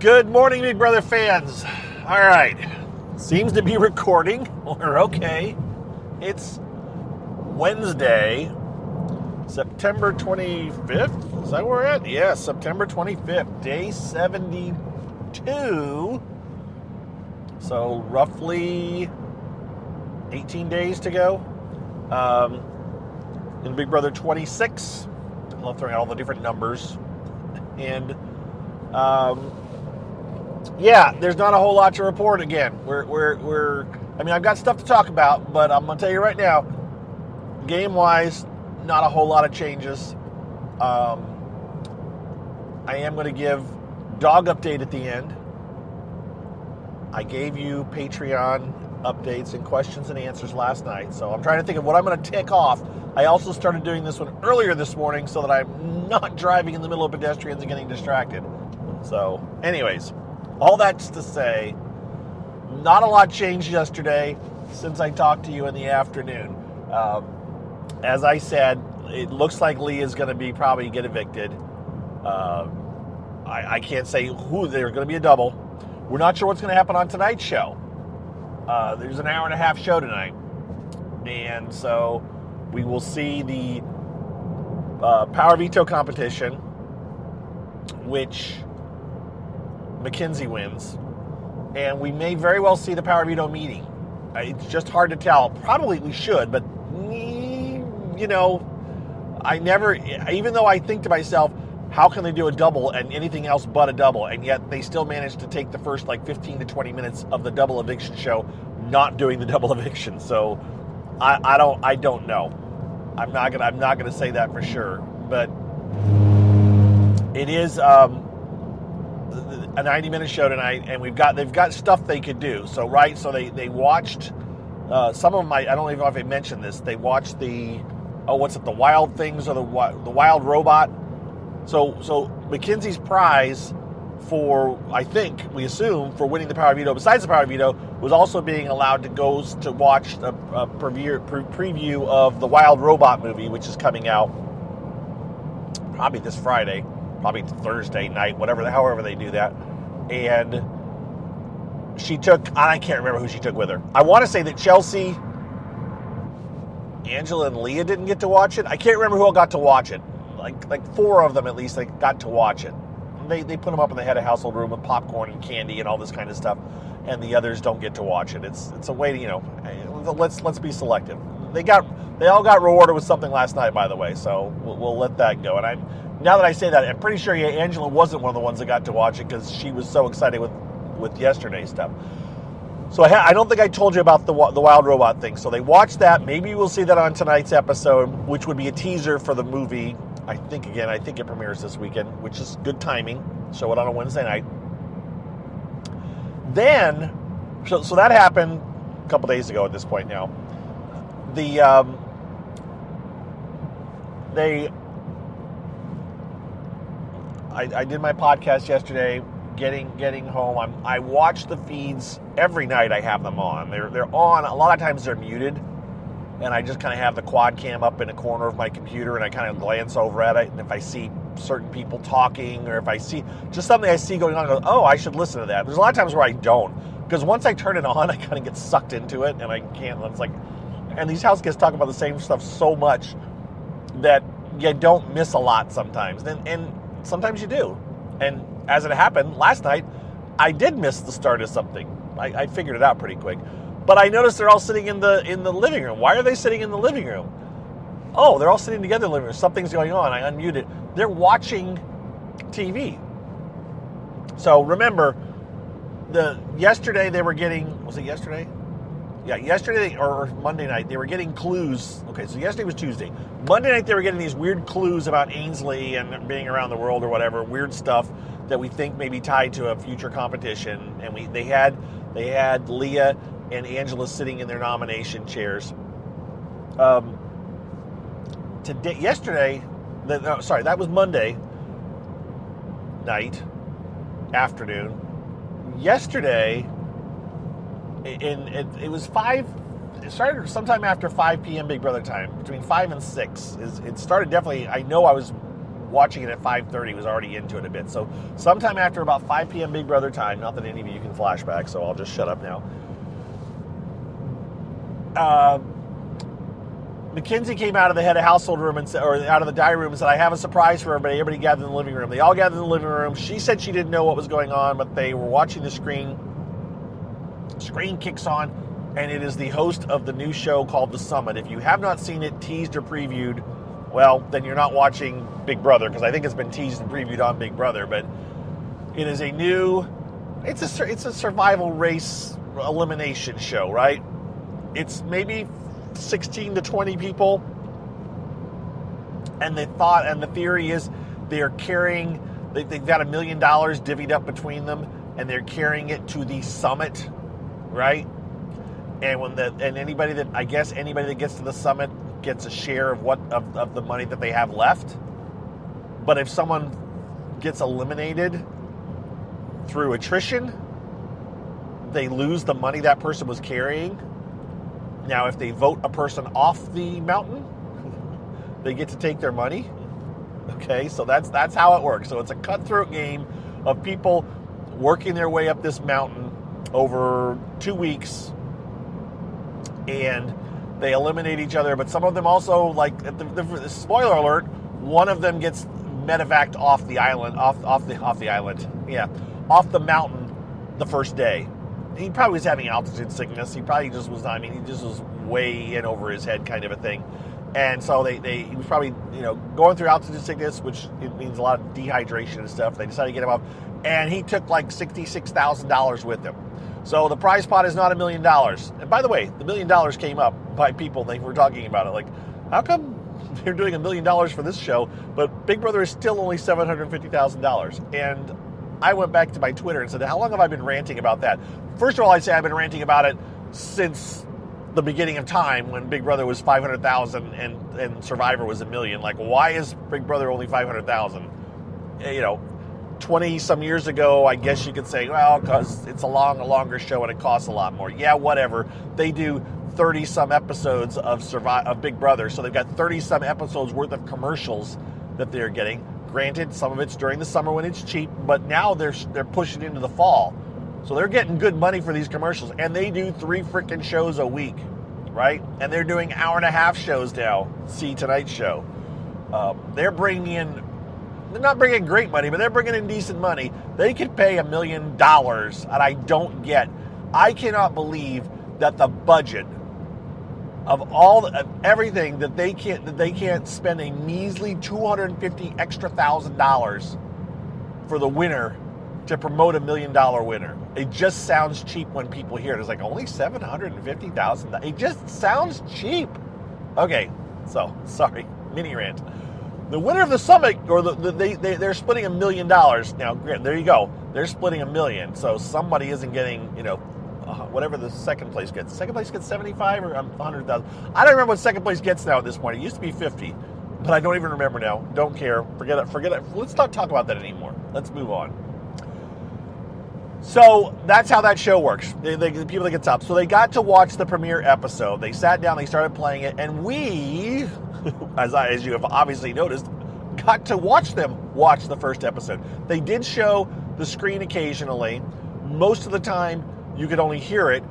Good morning, Big Brother fans. All right. Seems to be recording. We're okay. It's Wednesday, September 25th. Is that where we're at? Yeah, September 25th, day 72. So roughly 18 days to go. In Big Brother 26. I love throwing out all the different numbers. And yeah, there's not a whole lot to report again. I mean, I've got stuff to talk about, but I'm going to tell you right now, game-wise, not a whole lot of changes. I am going to give dog update at the end. I gave you Patreon updates and questions and answers last night, so I'm trying to think of what I'm going to tick off. I also started doing this one earlier this morning so that I'm not driving in the middle of pedestrians and getting distracted. So, anyways, all that's to say, not a lot changed yesterday since I talked to you in the afternoon. As I said, it looks like Lee is going to probably get evicted. I can't say who. They're going to be a double. We're not sure what's going to happen on tonight's show. There's an hour and a half show tonight. And so we will see the Power Veto competition, which Mackenzie wins. And we may very well see the Power Veto meeting. It's just hard to tell. Probably we should, but, you know, even though I think to myself, how can they do a double and anything else but a double? And yet they still managed to take the first 15 to 20 minutes of the double eviction show not doing the double eviction. So I don't know. I'm not gonna say that for sure. But it is a 90-minute show tonight, and they've got stuff they could do. So they watched some of them. I don't know if I mentioned this. They watched the Wild Things or the Wild Robot. So Mackenzie's prize for, I think, we assume, for winning the Power Veto, besides the Power Veto, was also being allowed to go to watch a preview of the Wild Robot movie, which is coming out probably this Friday, probably Thursday night, however they do that. And she took, I can't remember who she took with her. I want to say that Chelsea, Angela, and Leah didn't get to watch it. I can't remember who all got to watch it. Like four of them at least, they got to watch it. They put them up in the head of household room with popcorn and candy and all this kind of stuff, and the others don't get to watch it. It's a way to, let's be selective. They all got rewarded with something last night, by the way, so we'll let that go. And now that I say that, I'm pretty sure Angela wasn't one of the ones that got to watch it because she was so excited with yesterday's stuff. So I don't think I told you about the Wild Robot thing. So they watched that. Maybe we'll see that on tonight's episode, which would be a teaser for the movie. I think it premieres this weekend, which is good timing. Show it on a Wednesday night. Then, so that happened a couple days ago at this point now. I did my podcast yesterday, getting home. I watch the feeds every night. I have them on. They're on. A lot of times they're muted. And I just kind of have the quad cam up in a corner of my computer, and I kind of glance over at it. And if I see certain people talking, or if I see just something I see going on, I go, oh, I should listen to that. There's a lot of times where I don't, because once I turn it on, I kind of get sucked into it, and I can't. It's like, and these house guests talk about the same stuff so much that you don't miss a lot sometimes, and sometimes you do. And as it happened last night, I did miss the start of something. I figured it out pretty quick. But I noticed they're all sitting in the living room. Why are they sitting in the living room? Oh, they're all sitting together in the living room. Something's going on. I unmuted. They're watching TV. So remember, yesterday they were getting, was it yesterday? Yeah, yesterday or Monday night, they were getting clues. Okay, so yesterday was Tuesday. Monday night they were getting these weird clues about Ainsley and being around the world or whatever, weird stuff that we think may be tied to a future competition. And they had Leah and Angela sitting in their nomination chairs. That was Monday night, afternoon. Yesterday, it was 5. It started sometime after 5 p.m. Big Brother time, between 5 and 6. It started definitely. I know I was watching it at 5:30 was already into it a bit. So sometime after about 5 p.m. Big Brother time, not that any of you can flashback, so I'll just shut up now. Mackenzie came out of the head of household room and said, or out of the diary room and said, I have a surprise for everybody. Everybody gathered in the living room. They all gathered in the living room. She said she didn't know what was going on, but they were watching the screen. Screen kicks on, and it is the host of the new show called The Summit. If you have not seen it teased or previewed, well, then you're not watching Big Brother, because I think it's been teased and previewed on Big Brother. But it is a new, it's a survival race elimination show, right? It's maybe 16 to 20 people, and the theory is they're carrying, they've got $1 million divvied up between them, and they're carrying it to the summit, right? And anybody that gets to the summit gets a share of the money that they have left. But if someone gets eliminated through attrition, they lose the money that person was carrying. Now, if they vote a person off the mountain, they get to take their money. Okay, so that's how it works. So it's a cutthroat game of people working their way up this mountain over 2 weeks, and they eliminate each other. But some of them also, like, the spoiler alert, one of them gets medevaced off the island, off the mountain the first day. He probably was having altitude sickness. He probably just was not, he just was way in over his head kind of a thing. And so he was probably, going through altitude sickness, which it means a lot of dehydration and stuff. They decided to get him up, and he took like $66,000 with him. So the prize pot is not $1 million. And by the way, the $1 million came up by people. They were talking about it. Like, how come they're doing $1 million for this show, but Big Brother is still only $750,000? And I went back to my Twitter and said, how long have I been ranting about that? First of all, I'd say I've been ranting about it since the beginning of time, when Big Brother was 500,000 and Survivor was $1 million. Like, why is Big Brother only 500,000? 20 some years ago, I guess you could say, well, because it's a longer show and it costs a lot more. Yeah, whatever. They do 30 some episodes of Big Brother, so they've got 30 some episodes worth of commercials that they're getting. Granted, some of it's during the summer when it's cheap, but now they're pushing into the fall. So they're getting good money for these commercials, and they do 3 freaking shows a week, right? And they're doing hour-and-a-half shows now. See tonight's show. They're not bringing great money, but they're bringing in decent money. They could pay $1 million, and I cannot believe that the budget of everything that they can't spend a measly $250,000 extra for the winner to promote $1 million winner. It just sounds cheap when people hear it. It's like, only $750,000. It just sounds cheap. Okay, so sorry, mini rant. The winner of the summit, or they're splitting $1 million. Now, there you go. They're splitting $1 million. So somebody isn't getting, whatever the second place gets. Second place gets 75 or 100,000. I don't remember what second place gets now at this point. It used to be 50, but I don't even remember now. Don't care. Forget it. Let's not talk about that anymore. Let's move on. So that's how that show works. The people that get up. So they got to watch the premiere episode. They sat down. They started playing it, and we, as you have obviously noticed, got to watch them watch the first episode. They did show the screen occasionally. Most of the time, you could only hear it.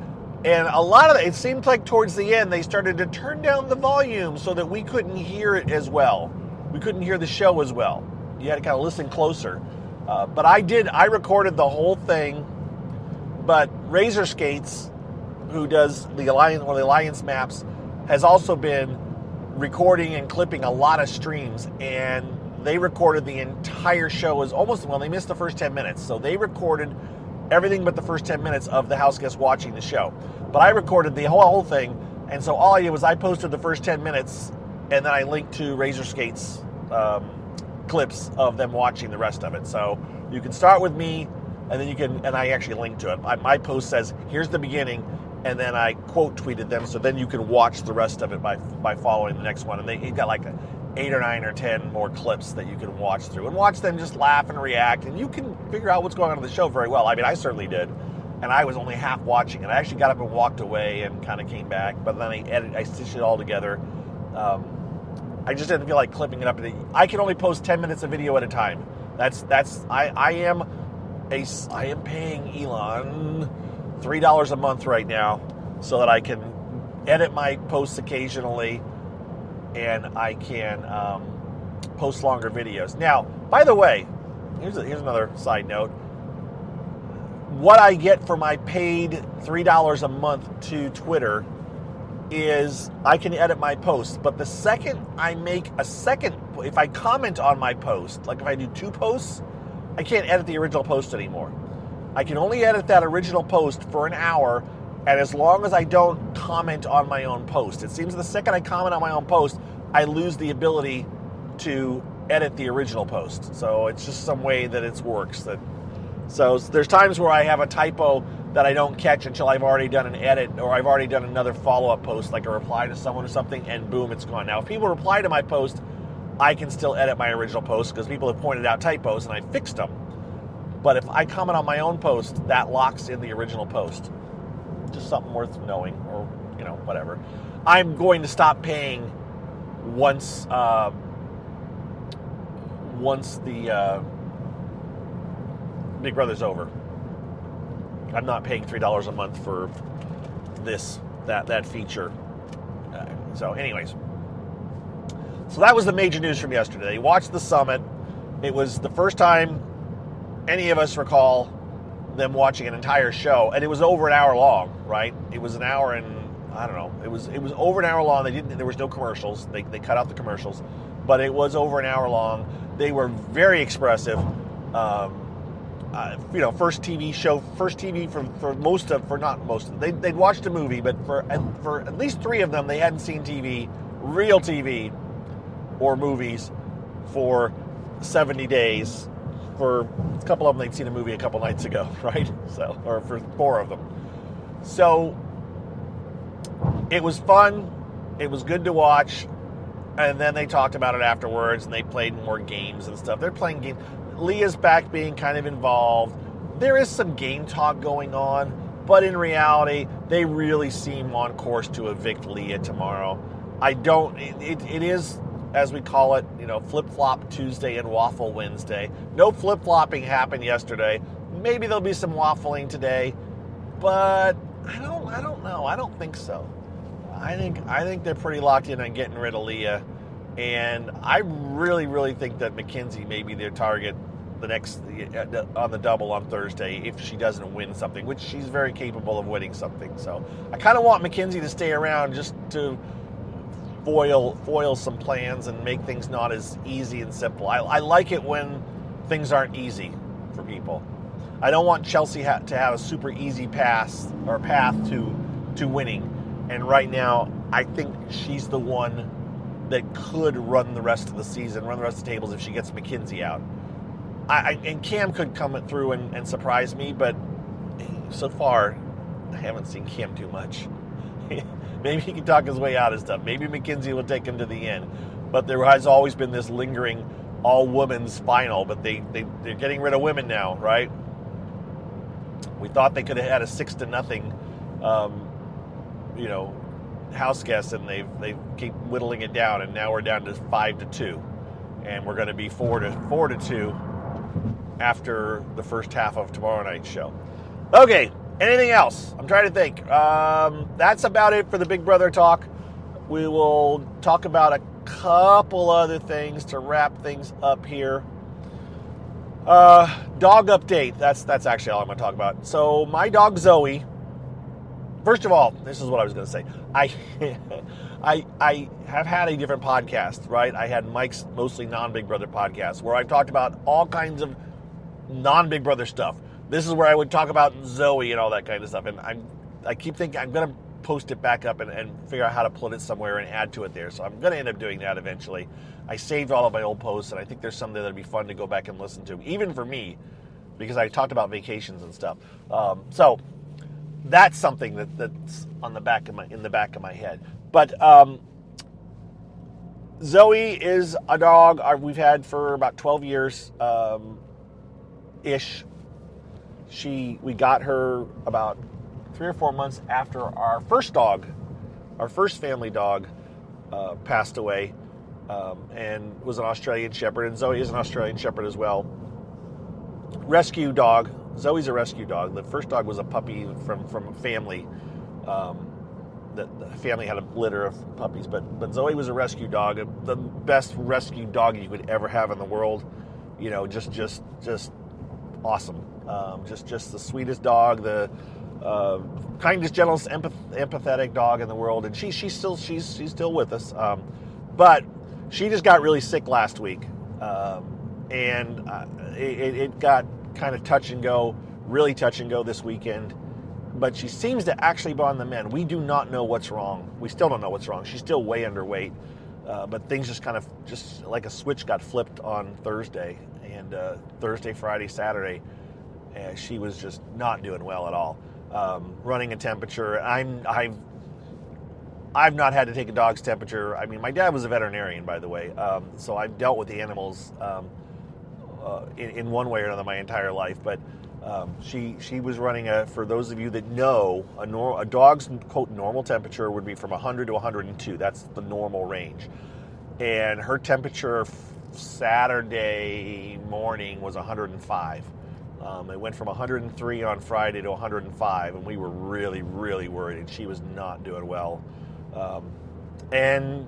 And a lot of it seemed like towards the end, they started to turn down the volume so that we couldn't hear it as well. We couldn't hear the show as well. You had to kind of listen closer. But I recorded the whole thing. But Razor Skates, who does the Alliance maps, has also been recording and clipping a lot of streams. And they recorded the entire show they missed the first 10 minutes. So they recorded everything but the first 10 minutes of the house guests watching the show. But I recorded the whole thing, and so all I did was I posted the first 10 minutes, and then I linked to Razor Skates clips of them watching the rest of it. So you can start with me, and then I actually linked to it. My post says, here's the beginning, and then I quote tweeted them, so then you can watch the rest of it by following the next one. And they've got like 8 or 9 or 10 more clips that you can watch through and watch them just laugh and react, and you can figure out what's going on in the show very well. I mean, I certainly did, and I was only half watching it. I actually got up and walked away and kind of came back, but then I stitched it all together. I just didn't feel like clipping it up. I can only post 10 minutes of video at a time. I am paying Elon $3 a month right now so that I can edit my posts occasionally and I can post longer videos. Now, by the way, here's another side note. What I get for my paid $3 a month to Twitter is I can edit my posts, but the second I make if I comment on my post, like if I do 2 posts, I can't edit the original post anymore. I can only edit that original post for an hour, and as long as I don't comment on my own post. It seems the second I comment on my own post, I lose the ability to edit the original post. So it's just some way that it works. So there's times where I have a typo that I don't catch until I've already done an edit or I've already done another follow-up post, like a reply to someone or something, and boom, it's gone. Now, if people reply to my post, I can still edit my original post because people have pointed out typos and I fixed them. But if I comment on my own post, that locks in the original post. Just something worth knowing, or, whatever. I'm going to stop paying once the Big Brother's over. I'm not paying $3 a month for that feature. So anyways. So that was the major news from yesterday. They watched the summit. It was the first time any of us recall them watching an entire show, and it was over an hour long, right? It was an hour and, I don't know, it was over an hour long. There was no commercials. They cut out the commercials, but it was over an hour long. They were very expressive. First TV they'd watched a movie, but for at least 3 of them, they hadn't seen real TV or movies for 70 days. For a couple of them, they'd seen a movie a couple nights ago, right? So, or for 4 of them. So it was fun. It was good to watch. And then they talked about it afterwards, and they played more games and stuff. They're playing games. Leah's back being kind of involved. There is some game talk going on, but in reality, they really seem on course to evict Leah tomorrow. It is, as we call it, Flip-Flop Tuesday and Waffle Wednesday. No flip-flopping happened yesterday. Maybe there'll be some waffling today, but I don't know. I don't think so. I think they're pretty locked in on getting rid of Leah. And I really, really think that Mackenzie may be their target on the double on Thursday if she doesn't win something, which she's very capable of winning something. So I kind of want Mackenzie to stay around just to foil some plans and make things not as easy and simple. I like it when things aren't easy for people. I don't want Chelsea to have a super easy path to winning. And right now, I think she's the one that could run the rest of the season, run the rest of the tables if she gets Mackenzie out. And Cam could come through and surprise me, but so far, I haven't seen Cam too much. Maybe he can talk his way out of stuff. Maybe Mackenzie will take him to the end. But there has always been this lingering all-women's final, but they're getting rid of women now, right? We thought they could have had a 6-0, house guests, and they keep whittling it down, and now we're down to 5-2, and we're going to be 4-2 after the first half of tomorrow night's show. Okay, anything else? I'm trying to think. That's about it for the Big Brother talk. We will talk about a couple other things to wrap things up here. Dog update. That's actually all I'm going to talk about. So my dog Zoe. First of all, this is what I was going to say. I have had a different podcast, right? I had Mike's mostly non-Big Brother podcast where I've talked about all kinds of non-Big Brother stuff. This is where I would talk about Zoe and all that kind of stuff. And I keep thinking I'm going to post it back up and figure out how to put it somewhere and add to it there. So I'm going to end up doing that eventually. I saved all of my old posts, and I think there's some there that'd be fun to go back and listen to, even for me, because I talked about vacations and stuff. So that's something that's in the back of my head. But Zoe is a dog we've had for about 12 years ish. We got her about 3 or 4 months after our first family dog passed away, and was an Australian Shepherd, and Zoe is an Australian Shepherd as well. Rescue dog. Zoe's a rescue dog. The first dog was a puppy from a family. The family had a litter of puppies, but Zoe was a rescue dog, the best rescue dog you could ever have in the world. Just awesome. Just the sweetest dog, the kindest, gentlest, empathetic dog in the world, and she's still with us. But she just got really sick last week, and it got kind of really touch and go this weekend. But she seems to actually be on the mend. We do not know what's wrong. We still don't know what's wrong. She's still way underweight, but things just like a switch got flipped on Thursday, and Thursday, Friday, Saturday, she was just not doing well at all. Running a temperature. I've not had to take a dog's temperature. I mean, my dad was a veterinarian, by the way, so I've dealt with the animals in one way or another my entire life. But she was running for those of you that know, a dog's quote normal temperature would be from 100 to 102. That's the normal range. And her temperature Saturday morning was 105. It went from 103 on Friday to 105, and we were really, really worried, and she was not doing well. And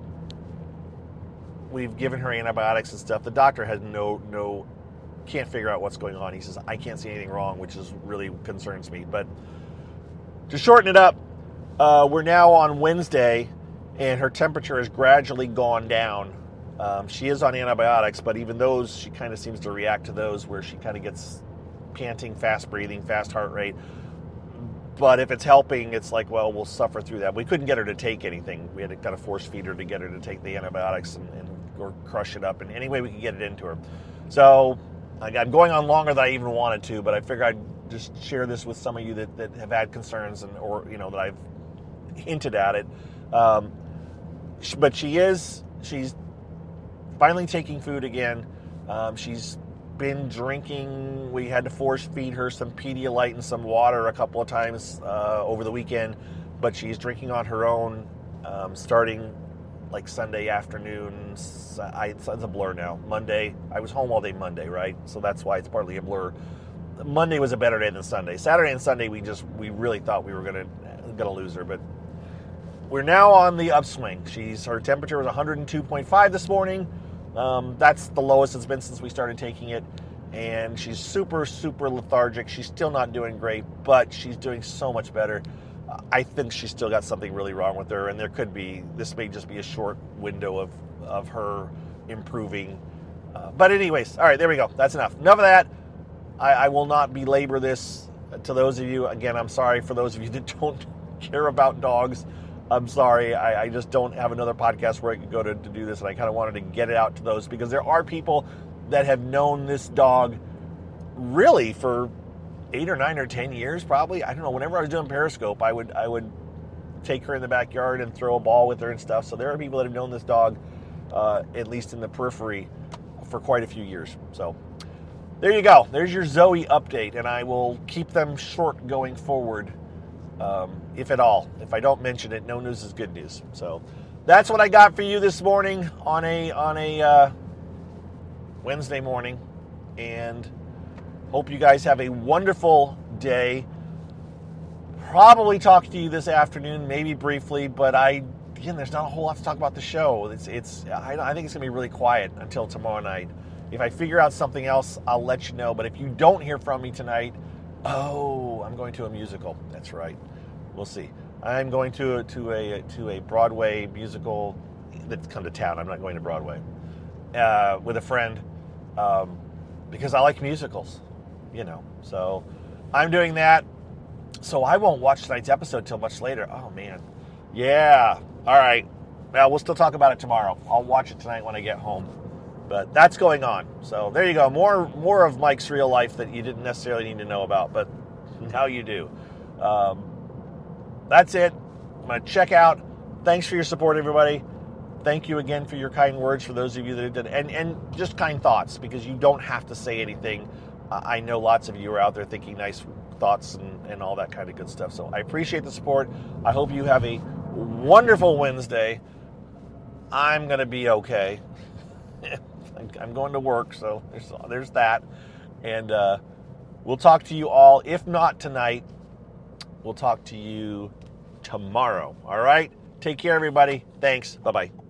we've given her antibiotics and stuff. The doctor has can't figure out what's going on. He says, I can't see anything wrong, which is really concerns me. But to shorten it up, we're now on Wednesday, and her temperature has gradually gone down. She is on antibiotics, but even those, she kind of seems to react to those where she kind of gets panting, fast breathing, fast heart rate. But if it's helping, it's like, well, we'll suffer through that. We couldn't get her to take anything. We had to kind of force feed her to get her to take the antibiotics or crush it up in any way we could get it into her. So I'm going on longer than I even wanted to, but I figured I'd just share this with some of you that have had concerns or that I've hinted at it. But she's finally taking food again. She's been drinking. We had to force feed her some Pedialyte and some water a couple of times over the weekend, but she's drinking on her own starting like Sunday afternoon. It's a blur now. Monday, I was home all day Monday, right? So that's why it's partly a blur. Monday was a better day than Sunday. Saturday and Sunday, we really thought we were gonna lose her, but we're now on the upswing. Her temperature was 102.5 this morning. That's the lowest it's been since we started taking it, and she's super, super lethargic. She's still not doing great, but she's doing so much better. I think she's still got something really wrong with her, and this may just be a short window of her improving. But anyways, all right, there we go. That's enough. Enough of that. I will not belabor this to those of you. Again, I'm sorry for those of you that don't care about dogs. I'm sorry. I just don't have another podcast where I could go to do this, and I kind of wanted to get it out to those because there are people that have known this dog really for 8 or 9 or 10 years, probably. I don't know. Whenever I was doing Periscope, I would take her in the backyard and throw a ball with her and stuff. So there are people that have known this dog, at least in the periphery, for quite a few years. So there you go. There's your Zoe update, and I will keep them short going forward, if at all. If I don't mention it, no news is good news. So that's what I got for you this morning on a Wednesday morning, and hope you guys have a wonderful day. Probably talk to you this afternoon, maybe briefly, but there's not a whole lot to talk about the show. I think it's gonna be really quiet until tomorrow night. If I figure out something else, I'll let you know. But if you don't hear from me tonight, I'm going to a musical. That's right. We'll see. I'm going to a Broadway musical that's come to town. I'm not going to Broadway with a friend because I like musicals. So I'm doing that. So I won't watch tonight's episode till much later. Oh, man. Yeah. All right. Well, we'll still talk about it tomorrow. I'll watch it tonight when I get home. But that's going on. So there you go. More of Mike's real life that you didn't necessarily need to know about, but now you do. That's it. I'm going to check out. Thanks for your support, everybody. Thank you again for your kind words for those of you that did, and just kind thoughts, because you don't have to say anything. I know lots of you are out there thinking nice thoughts and all that kind of good stuff. So I appreciate the support. I hope you have a wonderful Wednesday. I'm going to be okay. I'm going to work, so there's that. And we'll talk to you all. If not tonight, we'll talk to you tomorrow. All right? Take care, everybody. Thanks. Bye-bye.